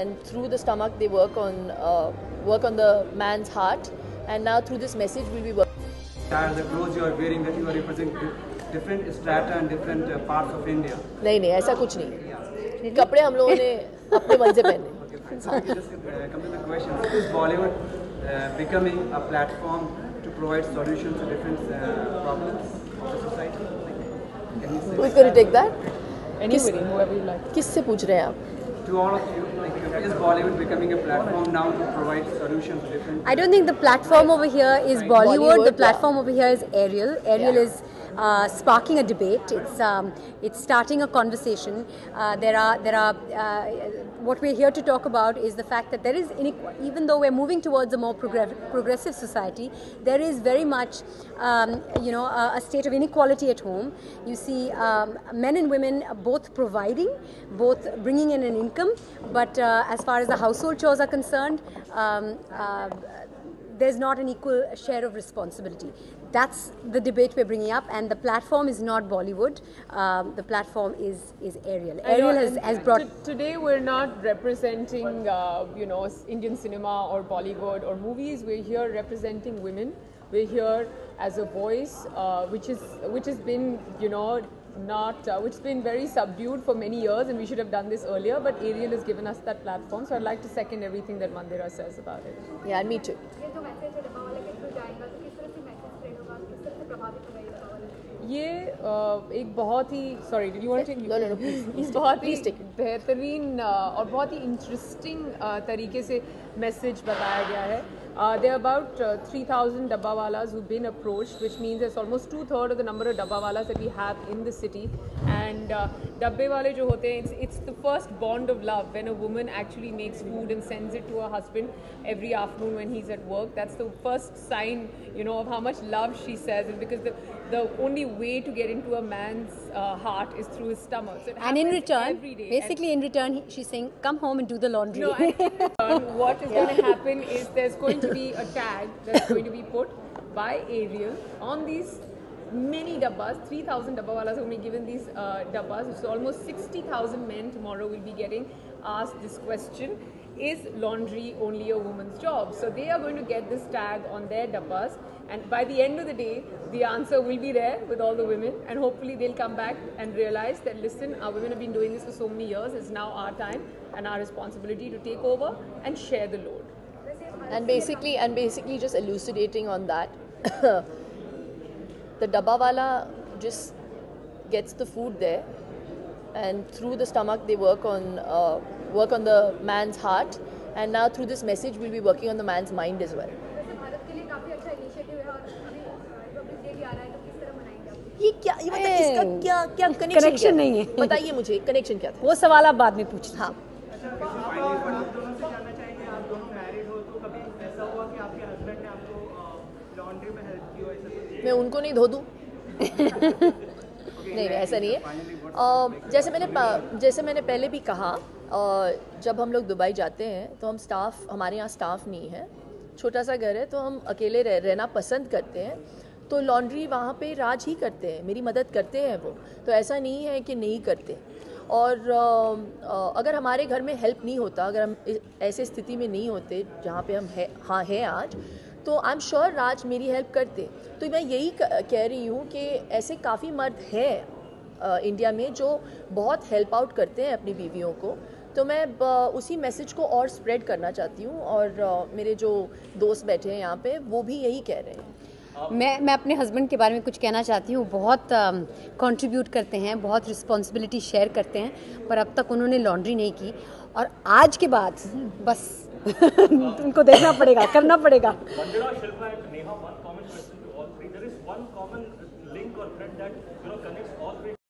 And through the stomach, they work on the man's heart. And now through this message, we'll be working. The clothes you are wearing, that you are representing different strata and different parts of India. नहीं ऐसा कुछ नहीं. कपड़े हम लोगों ने अपने मन से पहने. Just come to the question: is Bollywood becoming a platform to provide solutions to different problems of the society? Can you say? Who's going to take that? Anybody, whoever you like. किससे पूछ रहे हैं आप? To all of you, is Bollywood becoming a platform now to provide solutions to different? I don't think the platform over here is Bollywood. The platform over here is Ariel. Ariel is sparking a debate. It's starting a conversation. There are what we're here to talk about is the fact that there is even though we're moving towards a more progressive society, there is very much a state of inequality at home. You see men and women both providing, both bringing in an income, but as far as the household chores are concerned, there's not an equal share of responsibility. That's the debate we're bringing up, and the platform is not Bollywood. The platform is Ariel. Ariel has brought. Today we're not representing Indian cinema or Bollywood or movies. We're here representing women. We're here as a voice, which has been which has been very subdued for many years, and we should have done this earlier. But Ariel has given us that platform, so I'd like to second everything that Mandira says about it. Yeah, me too. ये एक बहुत ही did you want to take No, please. बहुत ही Please take it. बेहतरीन और बहुत ही interesting तरीके से मैसेज बताया गया है. There are about 3,000 dabbawalas who've been approached, which means it's almost 2/3 of the number of dabbawalas that we have in the city. And dabbe wale jo hote hain, it's the first bond of love when a woman actually makes food and sends it to her husband every afternoon when he's at work. That's the first sign, of how much love she says, and because the only way to get into a man's heart is through his stomach. So and in return, every day. basically in return, she's saying, "Come home and do the laundry." No, and in return, what is going to happen is there's going to be a tag that's going to be put by Ariel on these many dabbas. 3,000 dabbawalas who will be given these dabbas. So almost 60,000 men tomorrow will be getting asked this question: is laundry only a woman's job? So they are going to get this tag on their dabbas, and by the end of the day, the answer will be there with all the women, and hopefully they'll come back and realize that, listen, our women have been doing this for so many years. It's now our time and our responsibility to take over and share the load. And basically just elucidating on that, the dabbawala just gets the food there, and through the stomach they work on the man's heart, and now through this message we'll be working on the man's mind as well. ये क्या, ये मतलब इसका क्या connection नहीं है. बताइए मुझे, कनेक्शन क्या था? वो सवाल आप बाद में पूछिए. हाँ. मैं उनको नहीं धो दूँ? नहीं ऐसा नहीं है. जैसे मैंने पहले भी कहा, जब हम लोग दुबई जाते हैं तो हमारे यहाँ स्टाफ नहीं है, छोटा सा घर है, तो हम अकेले रहना पसंद करते हैं. तो लॉन्ड्री वहाँ पे राज ही करते हैं, मेरी मदद करते हैं वो, तो ऐसा नहीं है कि नहीं करते. और अगर हमारे घर में हेल्प नहीं होता, अगर हम ऐसे स्थिति में नहीं होते जहाँ पे हम हैं आज, तो आई एम श्योर राज मेरी हेल्प करते. तो मैं यही कह रही हूँ कि ऐसे काफ़ी मर्द हैं इंडिया में जो बहुत हेल्प आउट करते हैं अपनी बीवियों को. तो मैं उसी मैसेज को और स्प्रेड करना चाहती हूँ, और मेरे जो दोस्त बैठे हैं यहाँ पे वो भी यही कह रहे हैं. मैं अपने हस्बैंड के बारे में कुछ कहना चाहती हूँ. बहुत कंट्रीब्यूट करते हैं, बहुत रिस्पॉन्सिबिलिटी शेयर करते हैं, पर अब तक उन्होंने लॉन्ड्री नहीं की, और आज के बाद बस उनको देखना पड़ेगा, करना पड़ेगा. Mandira, Shilpa and Neha, one common question to all three. There is one common link or thread that connects all three.